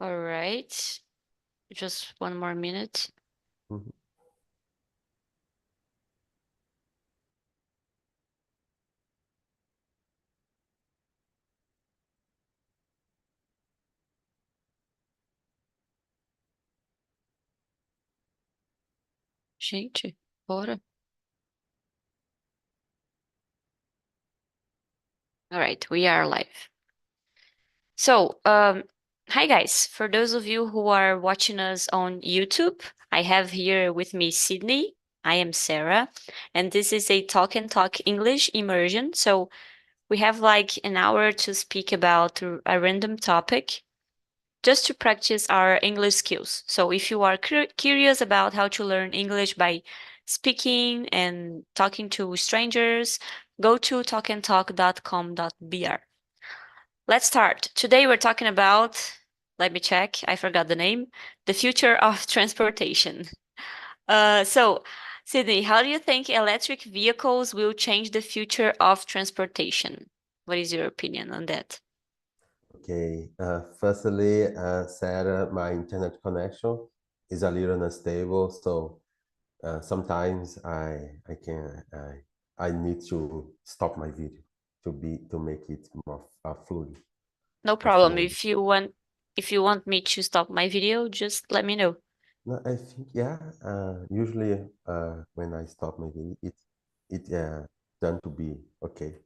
All right. Just one more minute. Mhm. Gente, bora. All right, we are live. So, hi guys. For those of you who are watching us on YouTube, I have here with me Sydney. I am Sarah, and this is a Talk and Talk English immersion. So, we have like an hour to speak about a random topic just to practice our English skills. So, if you are curious about how to learn English by speaking and talking to strangers, go to talkandtalk.com.br. Let's start. Today we're talking about, let me check, I forgot the name, the future of transportation. So, Sydney, how do you think electric vehicles will change the future of transportation? What is your opinion on that? Okay. Firstly, Sarah, my internet connection is a little unstable, so sometimes I need to stop my video to make it more fluid, No a problem. fluid. If you want me to stop my video, just let me know. No, I think yeah. Usually, when I stop my video, it done to be okay.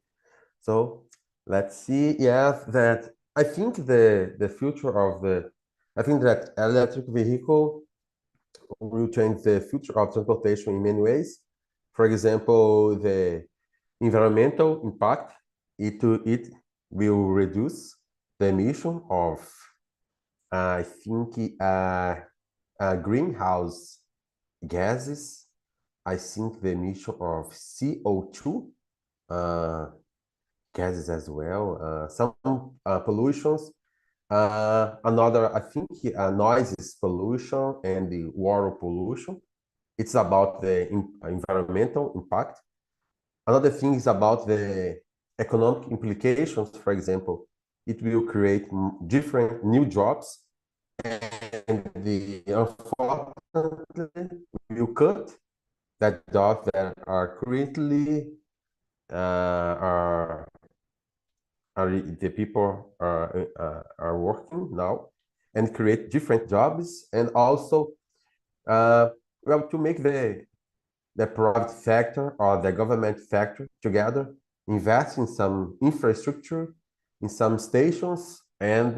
So let's see. Yes, that I think the future of the I think that electric vehicle will change the future of transportation in many ways. For example, the environmental impact, it will reduce the emission of, I think, greenhouse gases. I think the emission of CO2 uh, gases as well, some pollutions. Another, I think, noises pollution and the water pollution. It's about the environmental impact. Another thing is about the economic implications. For example, it will create different new jobs, and the unfortunately will cut that jobs that are currently are the people are working now, and create different jobs, and also uh, well, to make the private sector or the government sector together invest in some infrastructure, in some stations, and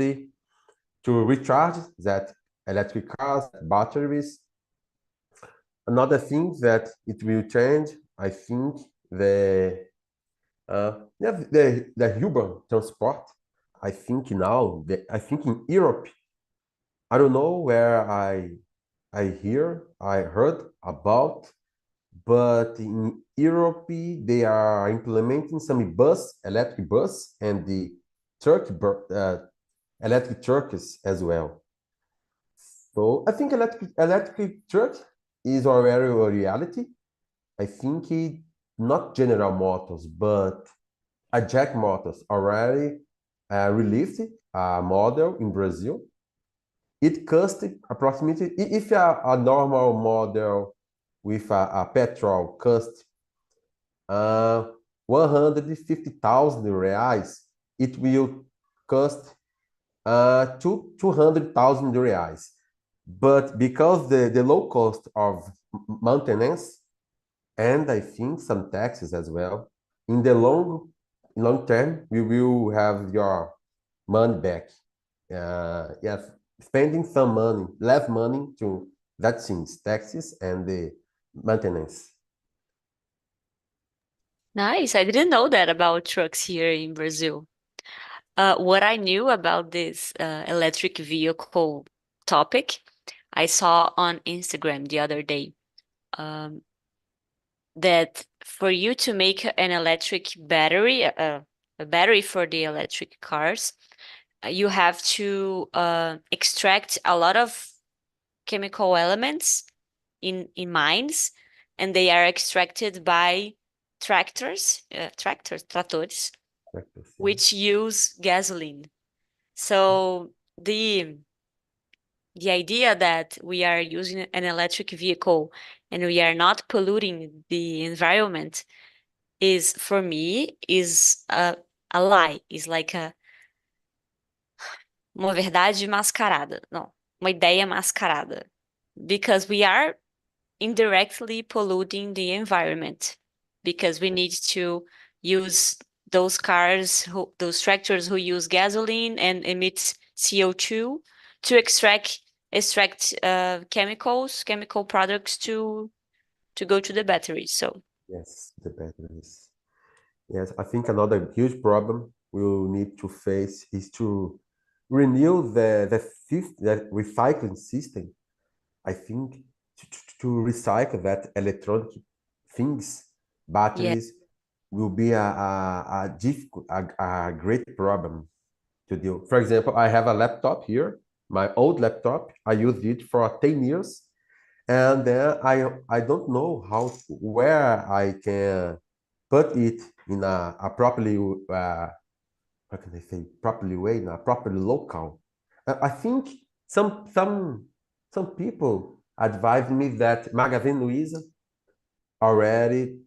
to recharge that electric cars, batteries. Another thing that it will change, I think, yeah, the urban transport. I think now, I think in Europe, I don't know where I heard about, but in Europe they are implementing some electric bus, and the truck, electric trucks as well. So I think electric truck is already a reality. I think not General Motors, but a Jack Motors already released a model in Brazil. It cost approximately, if a normal model with a petrol cost uh, 150,000 reais, it will cost 200,000 reais. But because the low cost of maintenance, and I think some taxes as well, in the long term, you will have your money back. Yes, spending some money, less money to that things, taxes and the maintenance. Nice. I didn't know that about trucks here in Brazil. What I knew about this electric vehicle topic, I saw on Instagram the other day um, that for you to make an electric battery, a battery for the electric cars, you have to extract a lot of chemical elements in mines, and they are extracted by tratores, Taxes, yeah. which use gasoline. So the the idea that we are using an electric vehicle and we are not polluting the environment is, for me, is a lie. Is like uma verdade mascarada. No, uma ideia mascarada. Because we are indirectly polluting the environment because we need to use those those tractors who use gasoline and emit CO2 to extract chemical products to go to the batteries. So Yes, the batteries. Yes, I think another huge problem we'll need to face is to renew the recycling system. I think to recycle that electronic things, yeah. batteries will be a difficult, a great problem to deal. For example, I have a laptop here, my old laptop. I used it for 10 years, and then I don't know where I can put it in a properly how can I say properly way, in a properly local. I think some some some people advise me that Magazine Luiza already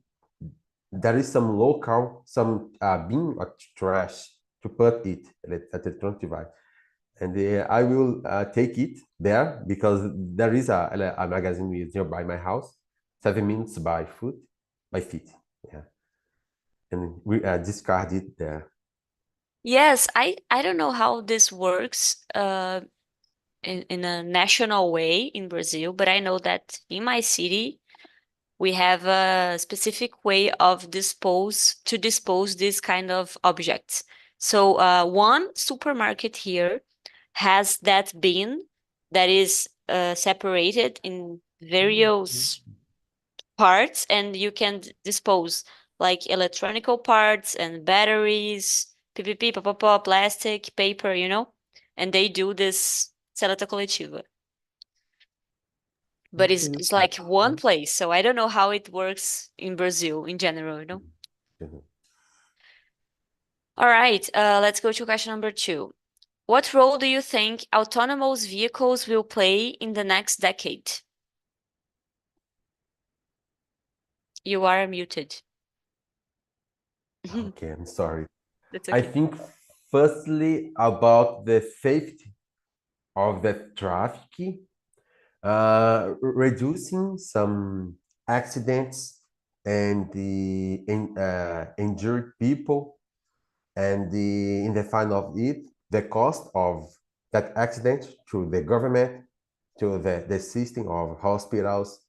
there is some local, some bin of trash to put it at the electronic device. And I will take it there because there is a magazine is nearby my house, 7 minutes by foot, by feet. Yeah, and we discard it there. Yes, I don't know how this works in a national way in Brazil, but I know that in my city we have a specific way of dispose this kind of objects. So one supermarket here has that bin that is separated in various parts, and you can dispose like electronical parts and batteries, PPP, papapá, plastic, paper, and they do this seleta coletiva. But Okay. it's like one place, so I don't know how it works in Brazil in general. Mhm. All right, let's go to question number 2. What role do you think autonomous vehicles will play in the next decade? You are muted. Okay, I'm sorry. That's I okay. think firstly about the safety of the traffic, reducing some accidents and the injured people, and in the final of it, the cost of that accident to the government, to the system of hospitals,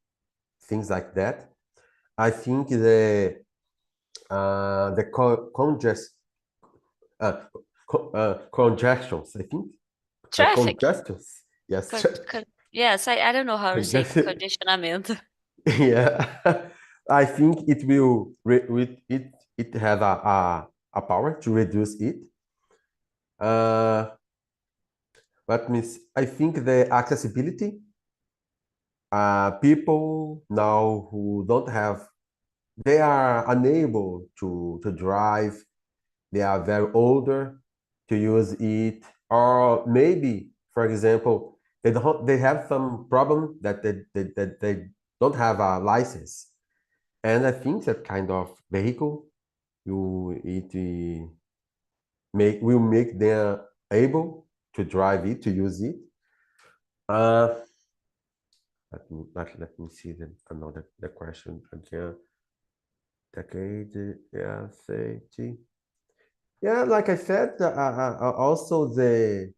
things like that. I think the uh, congestions. I think Traffic. congestions. Yes, Yes, I don't know how to say congestion. conditionamento. Yeah, I think it will it has a power to reduce it. Uh, but means I think the accessibility. People now who don't have, they are unable to drive. They are very older to use it, or maybe, for example, they have some problem that they don't have a license. And I think that kind of vehicle will make them able to drive it, to use it. Uh, let me see the question again. Decade, yeah, safety. Yeah, like I said, also the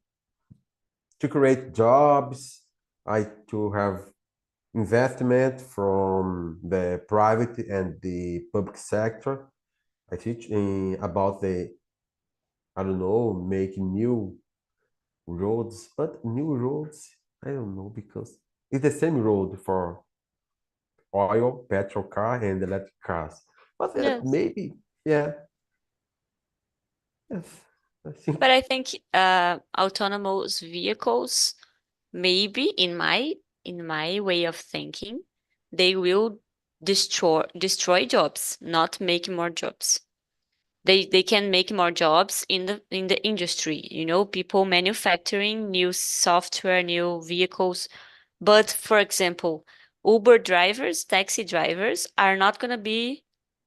to create jobs, to have investment from the private and the public sector. I teach about I don't know, making new roads, but new roads, I don't know, because it's the same road for oil, petrol car, and electric cars. But Yes. maybe, yeah, yes, I But think. I think autonomous vehicles, maybe in my way of thinking, they will destroy jobs, not make more jobs. They can make more jobs in the industry, you know, people manufacturing new software, new vehicles. But for example, Uber drivers, taxi drivers are not going to be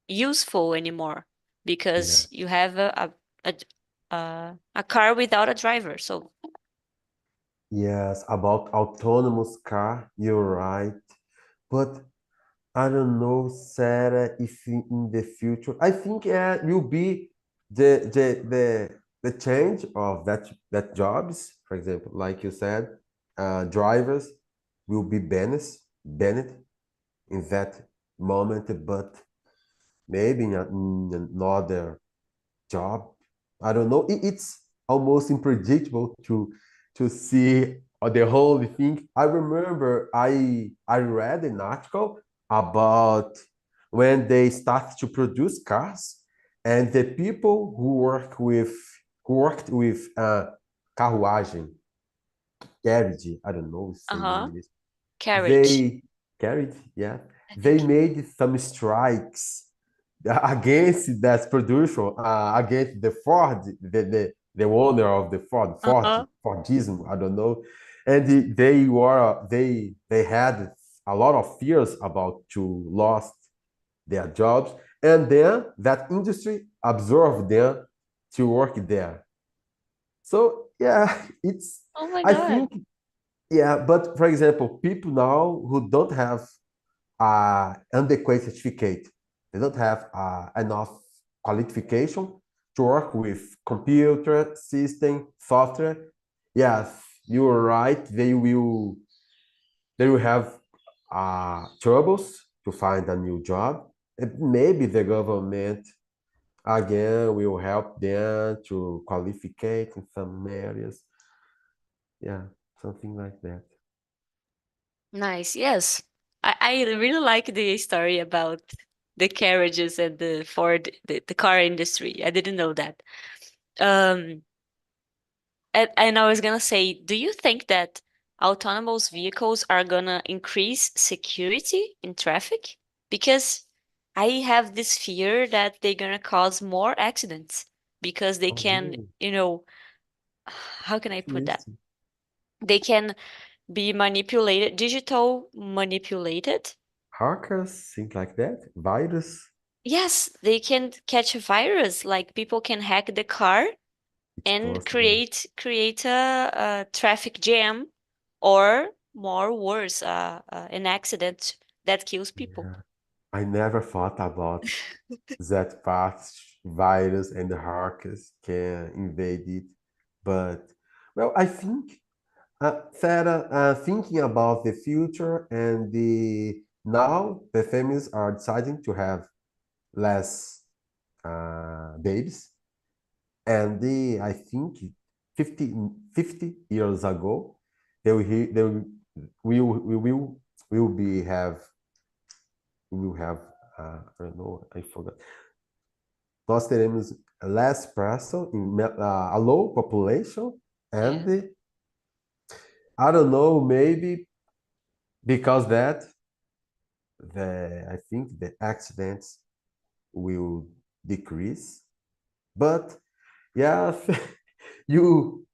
useful anymore Yeah. because you have a car without a driver. So, Yes, about autonomous car, you're right. But I don't know, Sarah, if in the future, I think will be the change of that jobs, for example, like you said, drivers will be banned in that moment, but maybe in another job. I don't know. It's almost unpredictable to see the whole thing. I remember I read an article about when they start to produce cars, and the people who worked with carruagem, carriage. I don't know say in uh-huh, English. carriage. They carried, yeah. I They think. made some strikes against that producer, against the Ford, the owner of the Uh-huh. Fordism, I don't know, and they had a lot of fears about to lost their jobs, and then that industry absorbed them to work there. So yeah, it's Oh my I God. think yeah, but for example, people now who don't have adequate certificate. They don't have enough qualification to work with computer system software. Yes, you are right. They will have troubles to find a new job. And maybe the government again will help them to qualify in some areas. Yeah, something like that. Nice. Yes. I really like the story about the carriages and the Ford, the car industry. I didn't know that. Um, and I was gonna say, do you think that autonomous vehicles are gonna increase security in traffic? Because I have this fear that they're gonna cause more accidents because they can, Oh, you know, how can I put that? interesting. They can be manipulated, digital manipulated. Hackers, things like that. Virus. Yes, they can catch a virus. Like people can hack the car It's and possible. create a traffic jam, or more worse, an accident that kills people. Yeah. I never thought about that past virus and the hackers can invade it. But, well, I think, Sarah, thinking about the future and the now the families are deciding to have less babies. And I think 50 years ago, they will be have we will have I don't know, I forgot. Nós teremos less person in a low population, Yeah. and I don't know, maybe because that the I think the accidents will decrease. But yeah, you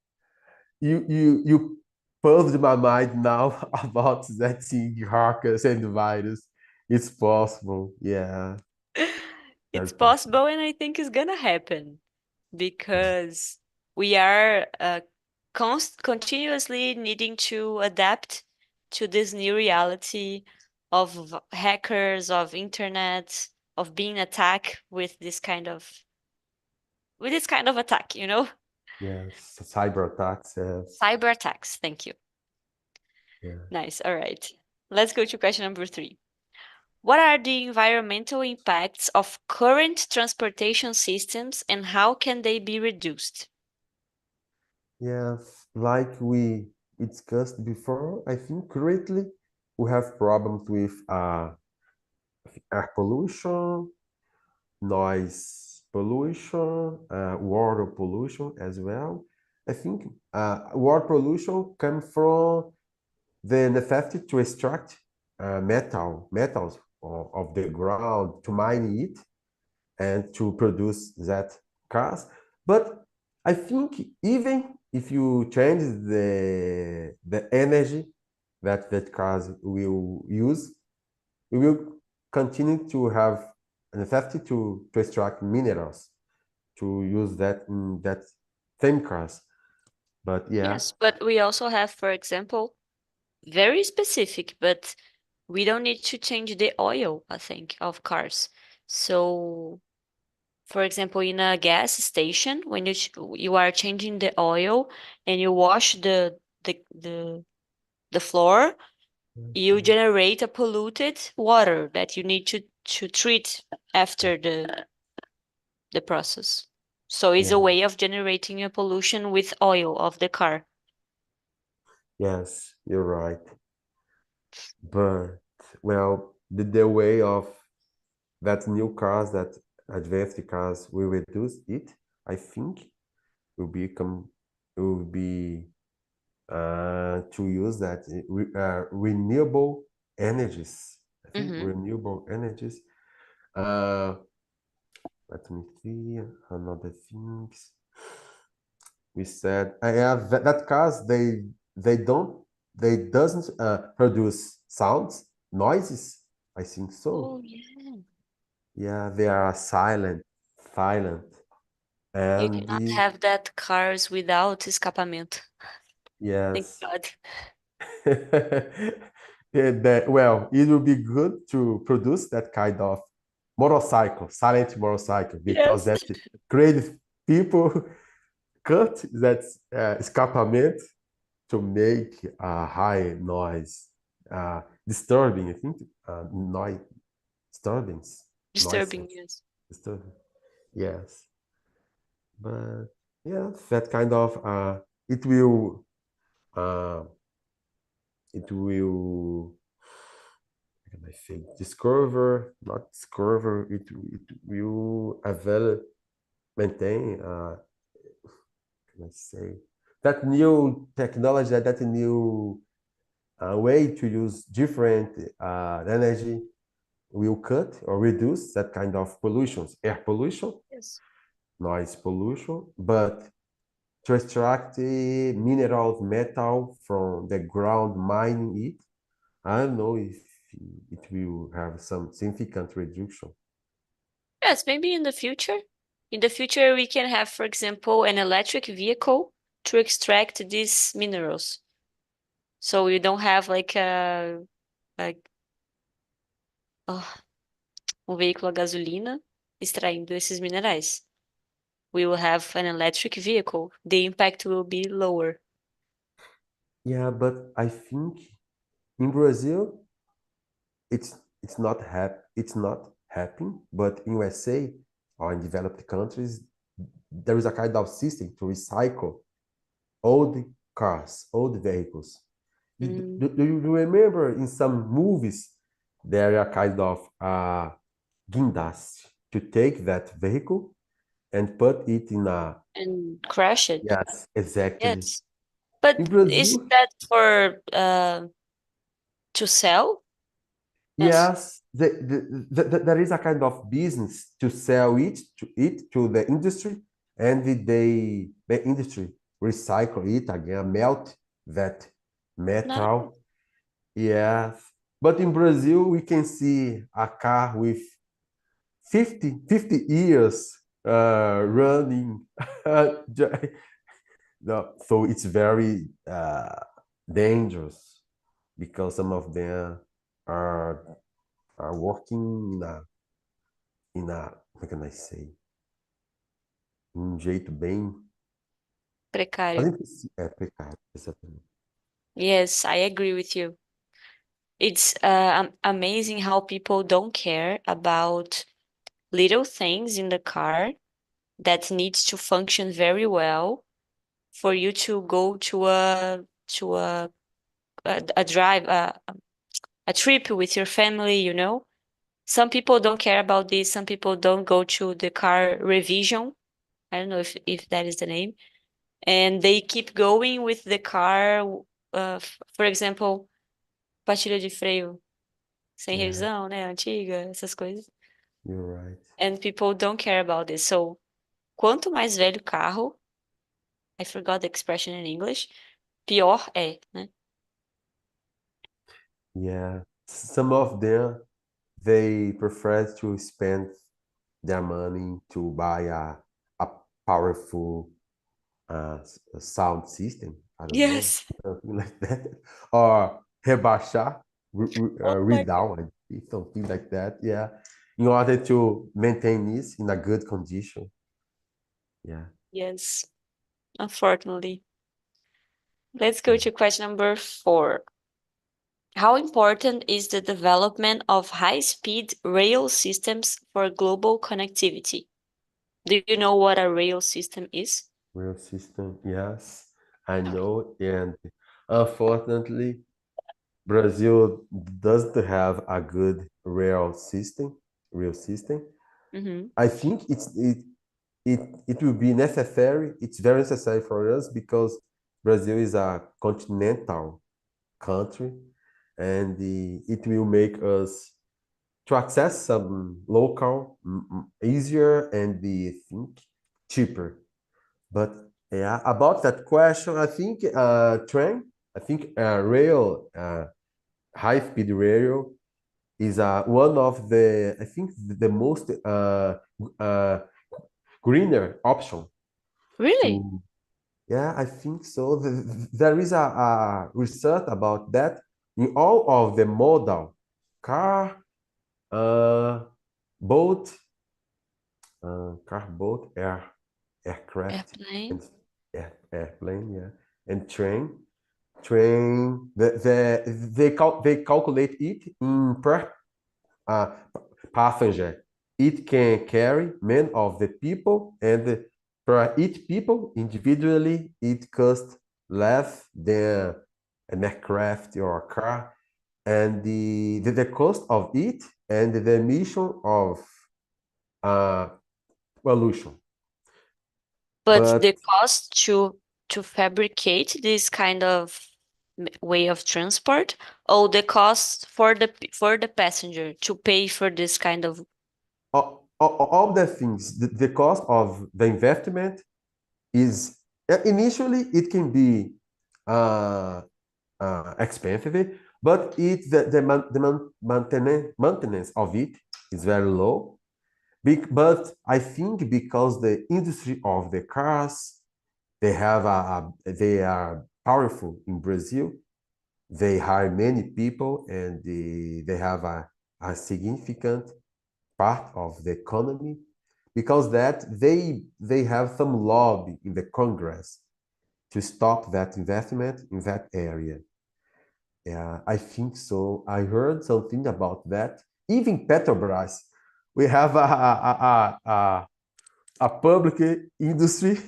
you pulled my mind now about that thing, hackers and virus. It's possible, yeah, It's very possible. possible, and I think it's gonna happen because we are continuously needing to adapt to this new reality of hackers, of internet, of being attacked with this kind of attack, you know? Yes, cyber attacks, yes, Cyber attacks. Thank you. yeah. Nice. All right. Let's go to question number 3. What are the environmental impacts of current transportation systems and how can they be reduced? Yes, like we discussed before, I think currently we have problems with air pollution, noise pollution, water pollution as well. I think water pollution comes from the necessity to extract metals of the ground to mine it, and to produce that cars. But I think even if you change the energy that cars will use, we will continue to have a necessity to extract minerals to use that in that same cars. But yeah, Yes, but we also have, for example, very specific, but we don't need to change the oil, I think, of cars. So, for example, in a gas station, when you are changing the oil and you wash the floor, you generate a polluted water that you need to treat after the process. So it's yeah, a way of generating a pollution with oil of the car. yes, you're right. But well, the way of that new cars, that advanced cars will reduce it, I think, will be to use that renewable energies. I think Mm-hmm. renewable energies. Uh, Let me see another things. We said that cars they doesn't produce sounds noises. I think so. Oh yeah. Yeah, they are silent, You and cannot have that cars without escapamento. Thank yes. God. Well, it will be good to produce that kind of motorcycle, silent motorcycle, because Yes. that creative people cut that escapament to make a high noise, disturbing. I think noise disturbance, Disturbing, noises, yes. disturbing. Yes, but yeah, that kind of it will uh, it will how can I say discover not discover it will avail maintain can I say that new technology that new way to use different energy will cut or reduce that kind of pollutions, air pollution, Yes. noise pollution, but to extract minerals, metal from the ground, mining it, I don't know if it will have some significant reduction. Yes, maybe in the future. In the future, we can have, for example, an electric vehicle to extract these minerals. So you don't have like oh, um veículo a gasolina extraindo esses minerais. We will have an electric vehicle. The impact will be lower. Yeah, but I think in Brazil it's not happening, but in USA or in developed countries there is a kind of system to recycle old cars, old vehicles. Mm, Do you remember in some movies there are kind of guindas to take that vehicle and put it in a and crash it. yes, exactly. Yes. In But is Brazil, that for to sell? Yes. yes, there is a kind of business to sell it to the industry, and the industry recycle it again, melt that No. metal. Yes, but in Brazil we can see a car with 50 years running. No, so it's very dangerous because some of them are are working how can I say, um jeito bem, Precário. fazem precário, exatamente. Yes, I agree with you. It's amazing how people don't care about little things in the car that needs to function very well for you to go to a drive a trip with your family, you know. Some people don't care about this. Some people don't go to the car revision. I don't know if that is the name. And they keep going with the car, for example, pastilha de freio sem Yeah, revisão, né? Antiga, essas coisas. You're right. and people don't care about this. So, quanto mais velho o carro, I forgot the expression in English, pior é, né? Yeah. Some of them, they prefer to spend their money to buy a powerful sound system. I don't know, Yes. something like that, or rebaixar, Oh my God. redown, something like that. Yeah, in order to maintain this in a good condition. Yeah, Yes, unfortunately. Let's go to question number 4. How important is the development of high-speed rail systems for global connectivity? Do you know what a rail system is? real system. Yes, I know, and unfortunately, Brazil doesn't have a good rail system. Rail system. Mm-hmm. I think it will be necessary. It's very necessary for us because Brazil is a continental country, and it will make us to access some local easier and think cheaper. But yeah, about that question, I think train, I think rail, high speed rail is one of the I think the most uh, greener option Really? to. Yeah, I think so. There is a research about that in all of the modal car, uh, boat, aircraft, Airplane? and airplane, yeah, and train. Train. They calculate it in per uh, passenger. It can carry many of the people, and for each people individually, it costs less than an aircraft or a car. And the cost of it and the emission of uh, pollution. But But the cost to fabricate this kind of way of transport, or the cost for the passenger to pay for this kind of. all the things, the cost of the investment is initially it can be uh, expensive, but the maintenance of it is very low. But I think because the industry of the cars, they are powerful in Brazil. They hire many people, and they have a significant part of the economy. Because that they have some lobby in the Congress to stop that investment in that area. Yeah, I think so. I heard something about that. Even Petrobras, we have a public industry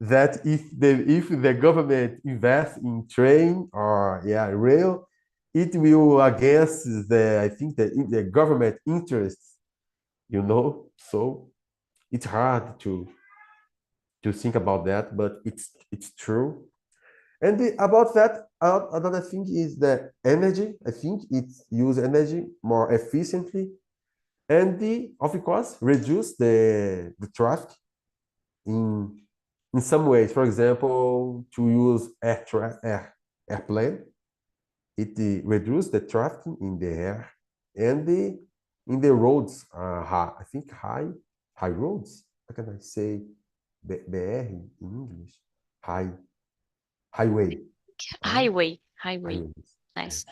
that if the government invests in train or yeah rail, it will against the I think the government interests. So it's hard to think about that, but it's true. And about that, another thing is the energy. I think it's use energy more efficiently, and of course reduce the traffic in in some ways. For example, to use airplane, it reduce the traffic in the air and in the roads. I think high roads. How can I say BR in English? High highway. Huh? Highway. Highways. Yeah. Nice.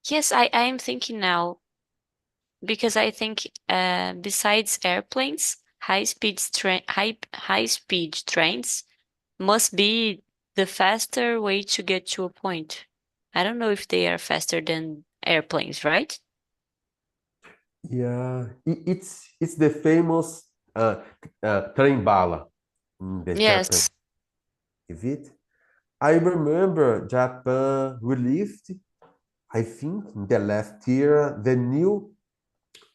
Yes, I am thinking now because I think besides airplanes, high speed trains must be the faster way to get to a point. I don't know if they are faster than airplanes, right? Yeah, it's the famous trem bala in the Japan. Yes. Is it? I remember Japan released, I think, in the last year, the new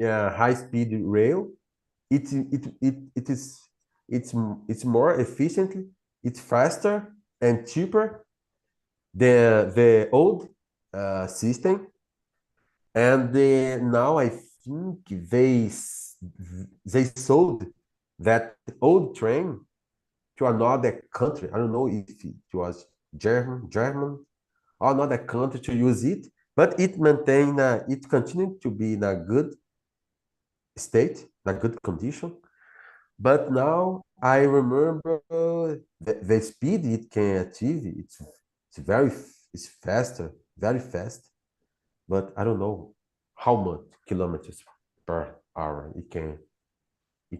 high-speed rail. It is it's more efficient, it's faster and cheaper than the old system. And now think they sold that old train to another country. I don't know if it was German or another country to use it, but it continued to be in a good state, in a good condition. But now I remember the speed it can achieve. It's faster, very fast. But I don't know how much kilometers per hour it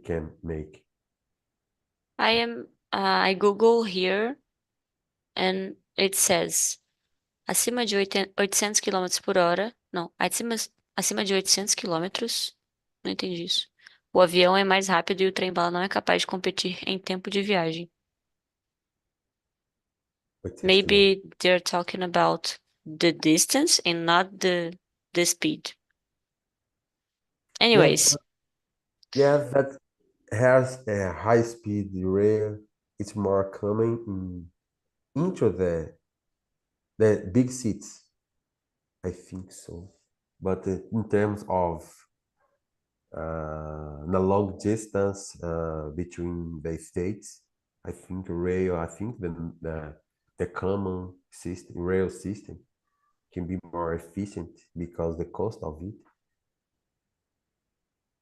can make. I Google here and it says acima de 800 quilômetros por hora. Não, acima de 800 quilômetros. Não entendi isso. O avião é mais rápido e o trem-bala não é capaz de competir em tempo de viagem. 800 quilômetros. Maybe they're talking about the distance and not the speed. Yeah, Anyways, yeah, that has a high speed rail. It's more coming into the big cities. I think so. But in terms of the long distance between the states, I think the common system, rail system can be more efficient because the cost of it.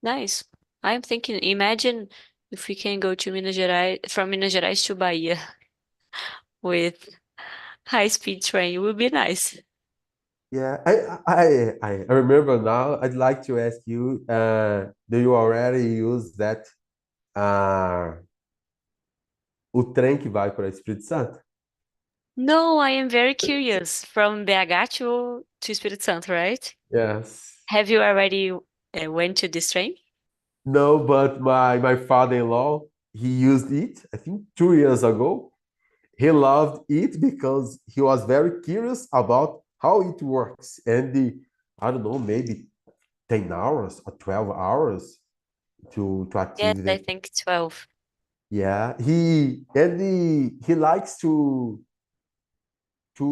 nice. I'm thinking, imagine if we can go to Minas Gerais, from Minas Gerais to Bahia with high-speed train, it would be nice. Yeah, I remember now. I'd like to ask you, do you already use that o trem que vai para Espírito Santo? No, I am very curious. From BH to Espírito Santo, right? Yes. Have you already went to this train? No, but my father-in-law, he used it, I think 2 years ago. He loved it because he was very curious about how it works. And I don't know, maybe 10 hours or 12 hours to Yes, achieve I the. think 12. Yeah, he likes to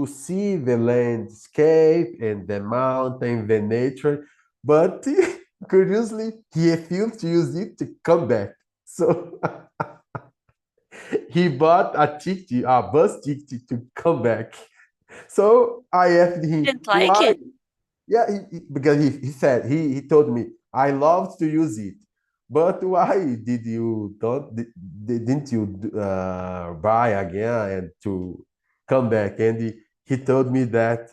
see the landscape and the mountain, the nature, but curiously, he refused to use it to come back. So he bought a bus ticket to come back. So I asked him Didn't like why. it? Yeah, because he said he told me I loved to use it, but why did you don't didn't you buy again and to come back? And he told me that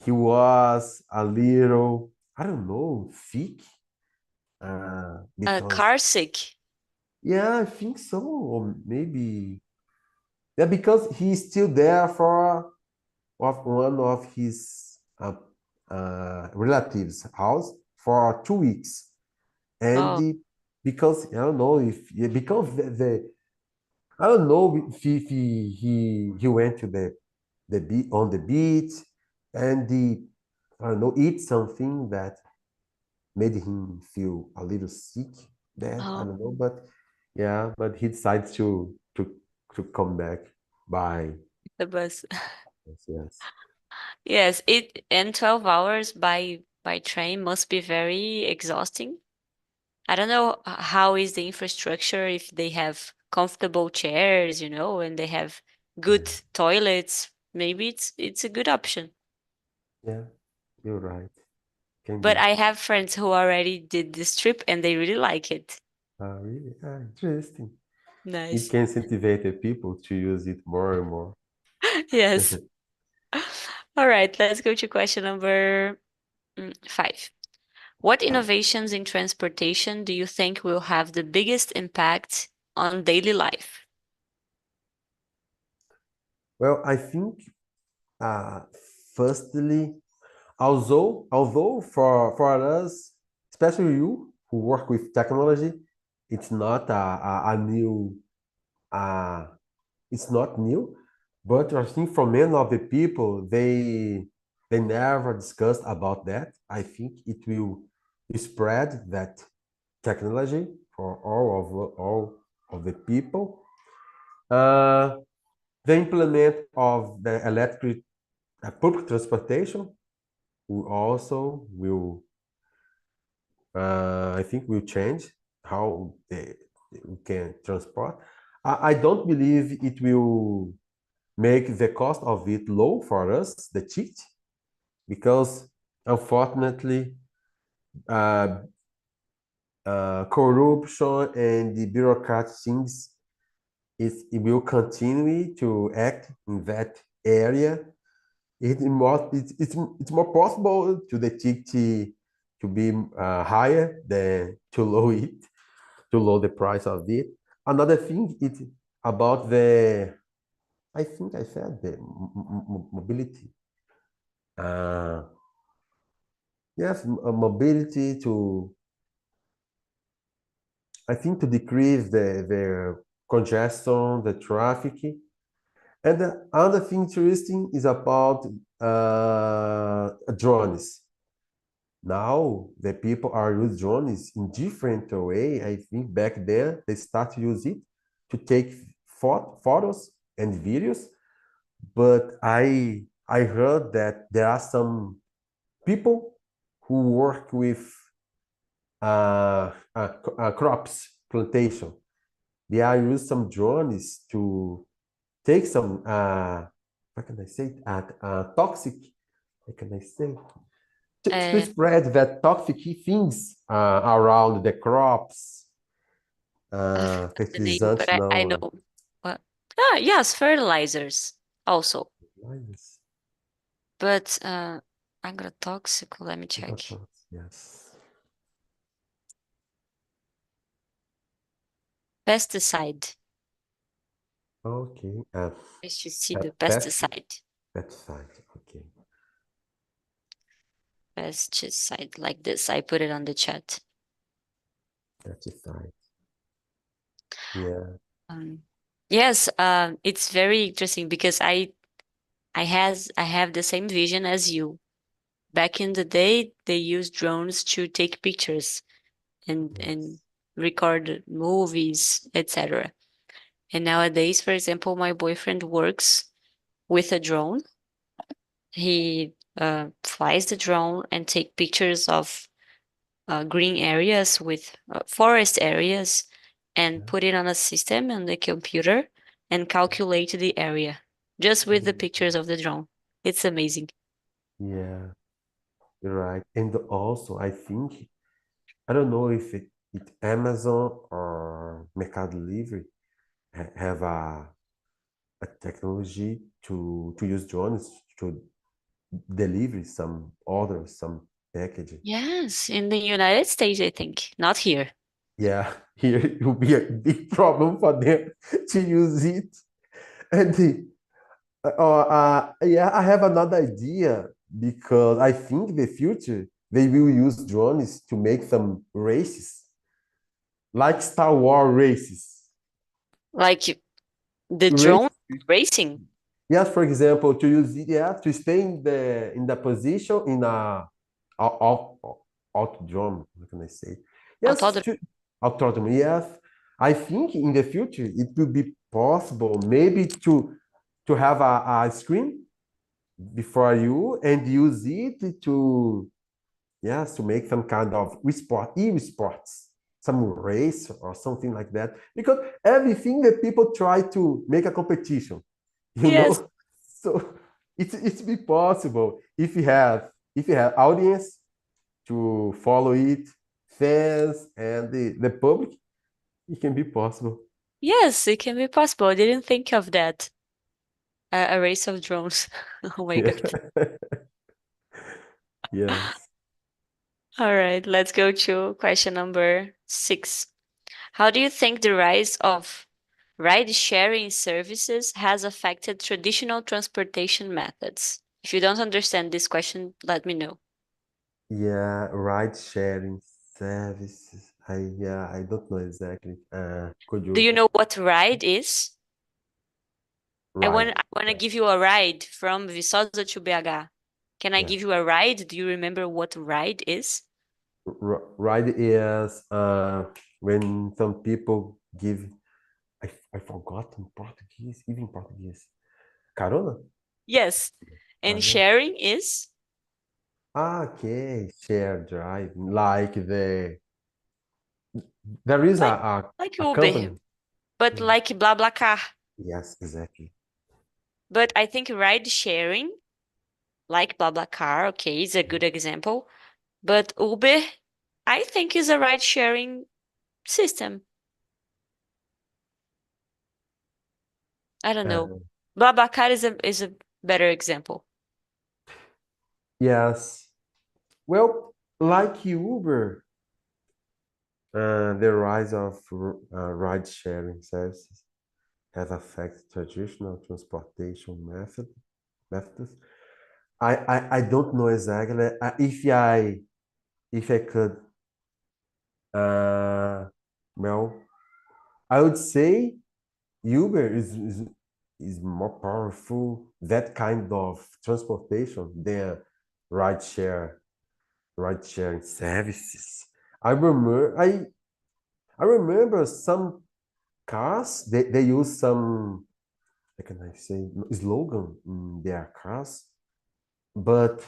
he was a little, I don't know, sick because Car sick. yeah, I think so, or maybe yeah, because he's still there for of one of his relatives' house for 2 weeks, and Oh, because I don't know if yeah, because the I don't know if he went to the beach on the beach and I don't know eat something that made him feel a little sick. That I don't know, oh, but yeah, but he decides to come back by the bus. yes, yes. Yes, it and 12 hours by train must be very exhausting. I don't know how is the infrastructure if they have comfortable chairs, and they have good Yeah, toilets. Maybe it's a good option. yeah, you're right. Can But be. I have friends who already did this trip and they really like it. Really? Interesting. It Nice. can incentivize the people to use it more and more. Yes. All right, let's go to question number 5. What innovations in transportation do you think will have the biggest impact on daily life? Well, I think uh, firstly, although for us, especially you who work with technology, it's not a new uh, it's not new, but I think for many of the people, they never discussed about that. I think it will spread that technology for all of the people. Uh, the implement of the electric public transportation will also will I think will change how we can transport. I don't believe it will make the cost of it low for us, the ticket, because unfortunately, uh, corruption and the bureaucratic things it will continue to act in that area. It's more possible to the ticket to be higher than to low it, to lower the price of it. Another thing is about the, I think I said the mobility. Uh, yes, mobility to, I think to decrease the congestion, the traffic. And the other thing interesting is about drones. Now the people are using drones in different way. I think back then they start to use it to take photos and videos. But I heard that there are some people who work with crops plantation. They are use some drones to take some how can I say it? Toxic. How can I say? To Uh, spread that toxic things around the crops, I forgot the name, but fertilizantes I não. know what. Ah, yes, fertilizers also. Yes. But agrotoxic, let me check. Yes. Pesticide. Okay. Pesticide, Pet, pesticide. pesticide. Okay. Pesticide, like this. I put it on the chat. Pesticide. Yeah. Um, yes, it's very interesting because I have the same vision as you. Back in the day, they used drones to take pictures and Yes. record movies, etc. And nowadays, for example, my boyfriend works with a drone. He flies the drone and take pictures of green areas with forest areas and Yeah. put it on a system on the computer and calculate the area just with the pictures of the drone. It's amazing. Yeah. You're right. And also, I think I don't know if it Amazon or Mercado Livre have a technology to use drones to deliver some orders, some packaging. Yes, in the United States, I think, not here. Yeah, here it will be a big problem for them to use it. And yeah, I have another idea because I think the future they will use drones to make some races, like Star Wars races. Like the drone Race, racing. yes, for example, to use it, yeah, to stay in the position in a autodrome. What can I say? Yes, Autódromo. to autodrome. Yes, I think in the future it will be possible maybe to have a screen before you and use it to yes to make some kind of e-sports, some race or something like that. Because everything that people try to make a competition, you Yes. know. So it's be possible if you have audience to follow it, fans and the public, it can be possible. Yes, it can be possible. I didn't think of that. A race of drones. Oh my God. Yes. All right, let's go to question number 6. How do you think the rise of ride-sharing services has affected traditional transportation methods? If you don't understand this question, let me know. Yeah, ride sharing services. I don't know exactly. Could Do you you know what ride is? ride? I want to Yeah. give you a ride from Viçosa to BH. Can I Yeah. give you a ride? Do you remember what ride is? Ride is when some people give. I forgot in Portuguese, even Portuguese. Carona? Yes. And Carona. sharing is? Ah, okay, share drive. Like there is Like like a Uber, company. but Yeah. like BlaBlaCar. Yes, exactly. But I think ride sharing, like BlaBlaCar, okay, is a good example. But Uber, I think is a ride sharing system. I don't know. Uh, BlaBlaCar is a better example. yes. Well, like Uber, the rise of ride-sharing services has affected traditional transportation methods. I don't know exactly if I could uh, well, I would say Uber is more powerful that kind of transportation than ride share ride sharing services. I remember some cars they use some, how can I say, slogan in their cars, but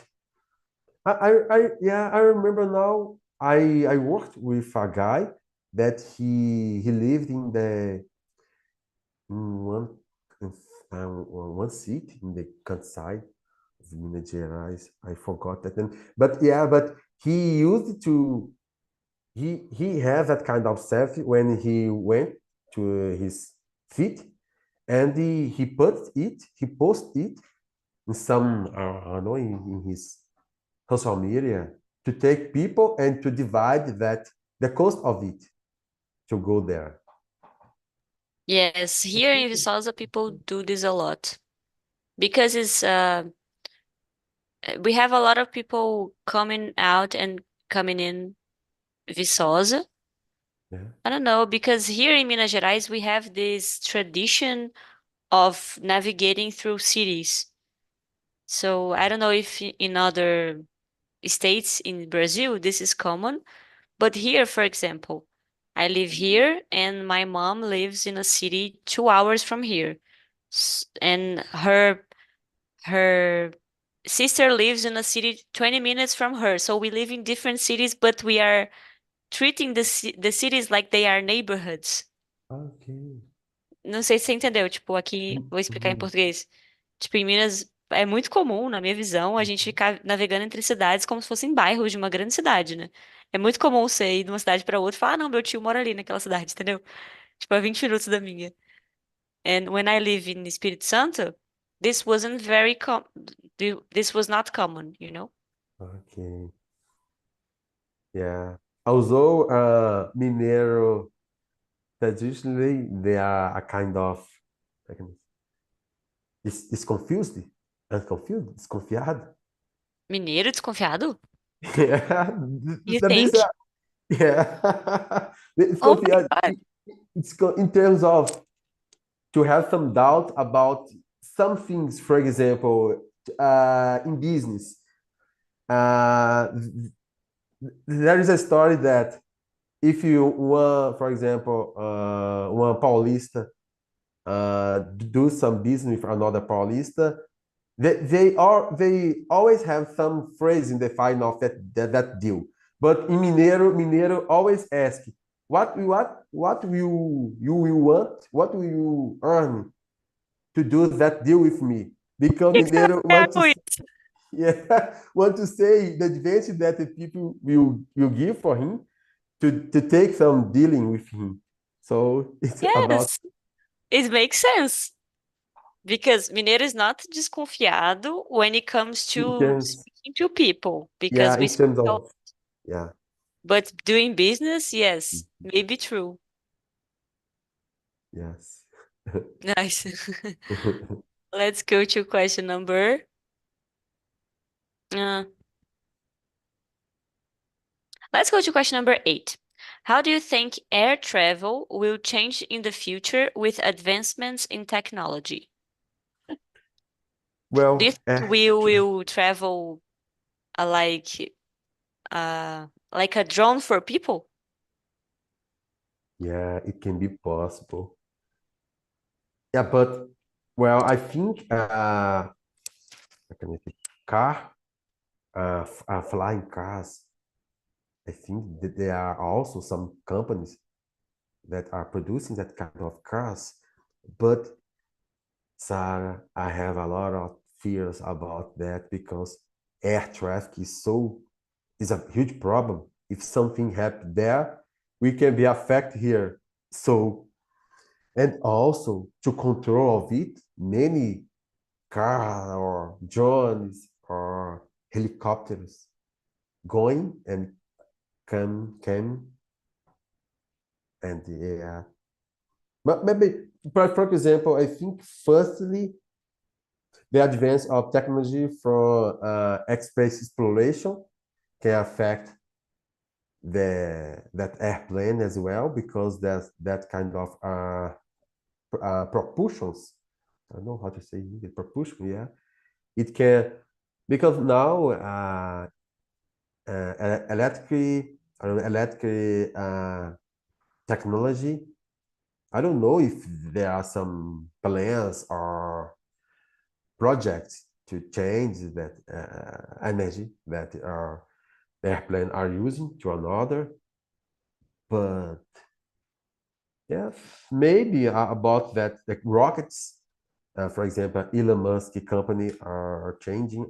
yeah, I remember now. I worked with a guy that he lived in one city in the countryside of Minas Gerais. I forgot that. But yeah, but he used to he had that kind of selfie when he went to his feet, and he posted it in some I don't know in his social media to take people and to divide that the cost of it to go there. Yes, I here think in Viçosa, people do this a lot because it's we have a lot of people coming out and coming in Viçosa. yeah. I don't know, because here in Minas Gerais, we have this tradition of navigating through cities. So I don't know if in other states in Brazil this is common, but here, for example, I live here and my mom lives in a city 2 hours from here. And her sister lives in a city 20 minutes from her. So we live in different cities, but we are treating the cities like they are neighborhoods. Okay. Não sei se você entendeu. Tipo, aqui, vou explicar em Mhm. português. Tipo, em Minas é muito comum, na minha visão, a gente ficar navegando entre cidades como se fossem bairros de uma grande cidade, né? É muito comum você ir de uma cidade para outra e falar, ah, não, meu tio mora ali naquela cidade, entendeu? Tipo, a 20 minutos da minha. And when I live in Espírito Santo, this wasn't very this was not common, you know? Okay. Yeah. Although Mineiro traditionally they are a kind of like, is confused and confused, desconfiado. Mineiro desconfiado? Yeah. You That means think? yeah. Oh my Desconfiado. God. In terms of to have some doubt about some things, for example, in business. Uh, there is a story that if you want, for example, one Paulista do some business with another Paulista, they always have some phrase in the final of that deal. But in Mineiro always ask, what will you will want? What will you earn to do that deal with me? Because O que que você vai Mineiro ganhar want to com isso? yeah, want to say the advantage that the people will give for him to take some dealing with him. So it's about Yes, it makes sense. Because Mineiro is not desconfiado when it comes in to terms, speaking to people, because yeah, we in speak terms a lot. of yeah, But doing business, yes, maybe true. yes. Nice. Let's go to question number. Uh, let's go to question number 8. How do you think air travel will change in the future with advancements in technology? Do you Well, think we will travel uh, like like a drone for people? yeah, it can be possible. Yeah, but well, I think how can I say, car. flying cars. I think that there are also some companies that are producing that kind of cars, but Sarah, I have a lot of fears about that because air traffic is a huge problem. If something happens there, we can be affected here. So, and also to control of it, many cars or drones or helicopters going and come and yeah. But maybe, but for example, I think firstly the advance of technology for space exploration can affect that airplane as well because there's that kind of propulsions. I don't know how to say the propulsion. Yeah, it can because now electric technology. I don't know if there are some plans or projects to change that energy that the airplane are using to another. But yeah, maybe about that, like rockets, for example, Elon Musk company are changing,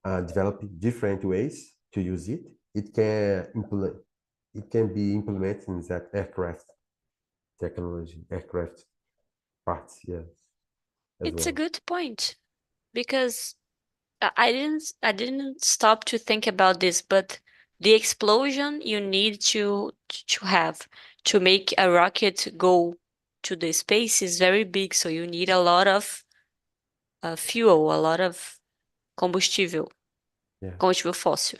developing different ways to use it. It can be implemented in that aircraft technology, aircraft parts, yes, as It's a well. good point because I didn't stop to think about this, but the explosion you need to have to make a rocket go to the space is very big, so you need a lot of fuel, a lot of combustível, Yeah, combustível fóssil.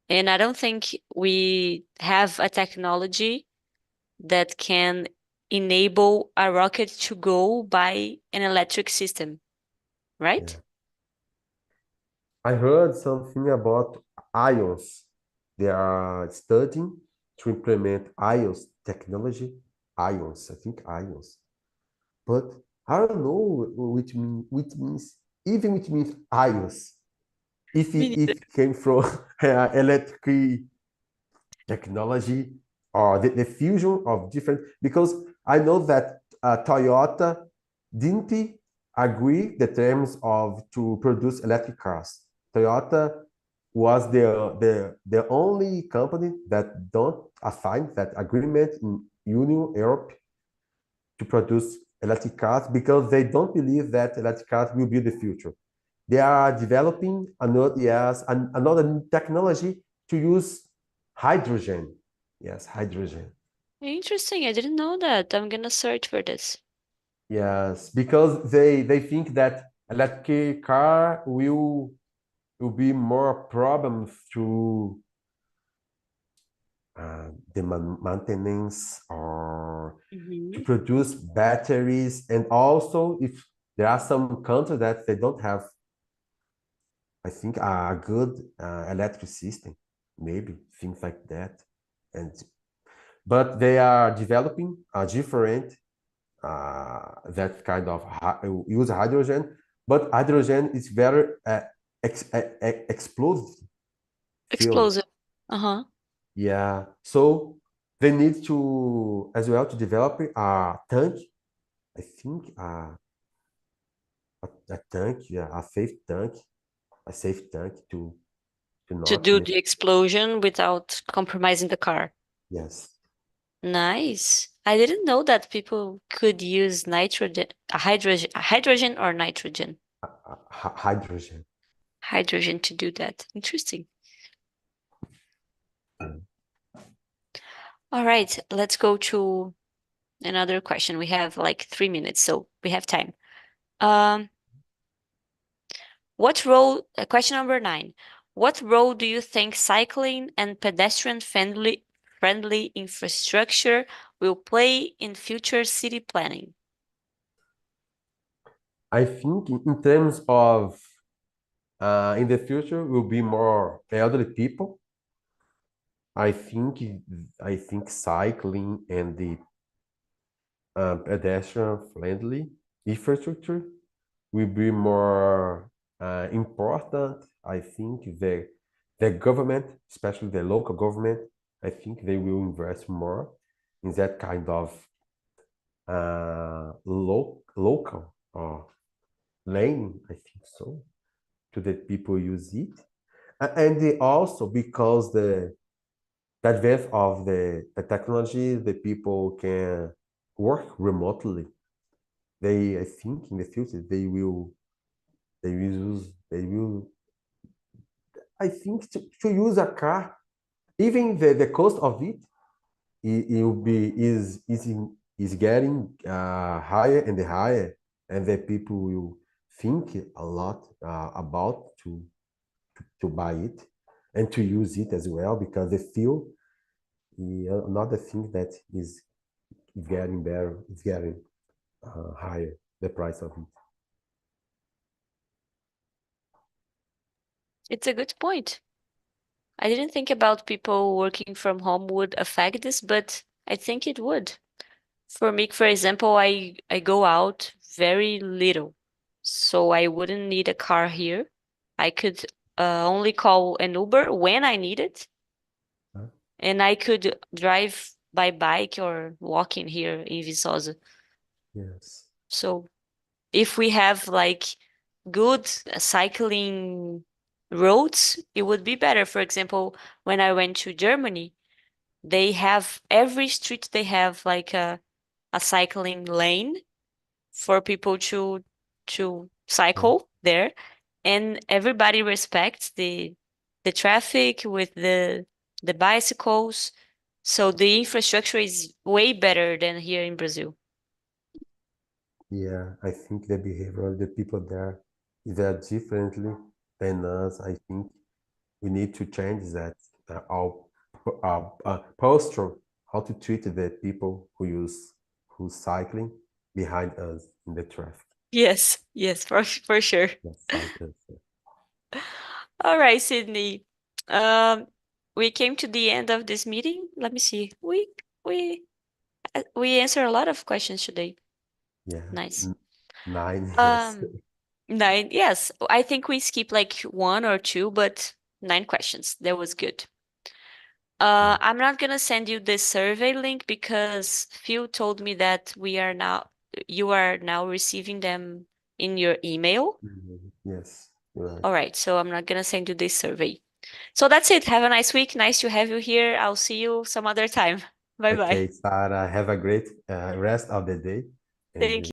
And I don't think we have a technology that can enable a rocket to go by an electric system, right? yeah. I heard something about ions. They are studying to implement ions technology. Ions, I think ions. But I don't know which means even which means ions. Me neither. If it came from electric technology or the fusion of different because I know that Toyota didn't agree the terms of to produce electric cars. Toyota was the only company that don't assign that agreement in Union Europe to produce electric cars because they don't believe that electric cars will be the future. They are developing another technology to use hydrogen. Yes, hydrogen. Interesting. I didn't know that. I'm gonna search for this. Yes, because they think that electric car will be more problems to the maintenance or to Hmm. produce batteries, and also if there are some countries that they don't have, I think, a good electric system, maybe things like that, and but they are developing a different that kind of use hydrogen, but hydrogen is very explosive fuel. Explosive. Uh-huh. Yeah, so they need to as well to develop a tank. I think a tank, yeah, a safe tank to To not do let. the explosion without compromising the car. Yes, Nice. I didn't know that people could use nitrogen, hydrogen or nitrogen, hydrogen. hydrogen to do that. Interesting. Mm. All right, let's go to another question. We have like 3 minutes, so we have time. Um, what role, question number 9. What role do you think cycling and pedestrian friendly infrastructure will play in future city planning? I think in terms of in the future will be more elderly people. I think I think cycling and the pedestrian friendly infrastructure will be more important I think the government, especially the local government, I think they will invest more in that kind of local lane. I think so, to the people use it, and also because the advance of the technology, the people can work remotely. I think, in the future they will, I think, to use a car, even the cost of it, it will be is getting higher and higher, and the people will think a lot about to buy it and to use it as well, because the fuel is another thing that is getting better, is getting higher, the price of it. It's a good point. I didn't think about people working from home would affect this, but I think it would. For me, for example, I go out very little, so I wouldn't need a car here. I could only call an Uber when I need it, Huh? and I could drive by bike or walking here in Viçosa. Yes. So if we have like good cycling roads, it would be better. For example, when I went to Germany, they have every street they have like a cycling lane for people to Yeah. cycle there, and everybody respects the traffic with the bicycles. So the infrastructure is way better than here in Brazil. Yeah, I think the behavior of the people there is that differently than us. I think we need to change that, our posture, how to treat the people who's cycling behind us in the traffic. Yes, yes, for sure. Yes, cyclists. All right, Sydney. Um, we came to the end of this meeting. Let me see. We answered a lot of questions today. Yeah, Nice. 9, yes. Um, Nine. Yes, I think we skipped like one or two, but nine questions. That was good. Yeah. I'm not gonna send you this survey link because Phil told me that you are now receiving them in your email. Mhm. Yes, you're right. All right, so I'm not gonna send you this survey. So that's it. Have a nice week. Nice to have you here. I'll see you some other time. Bye bye. Okay, Sarah, have a great rest of the day, and Thank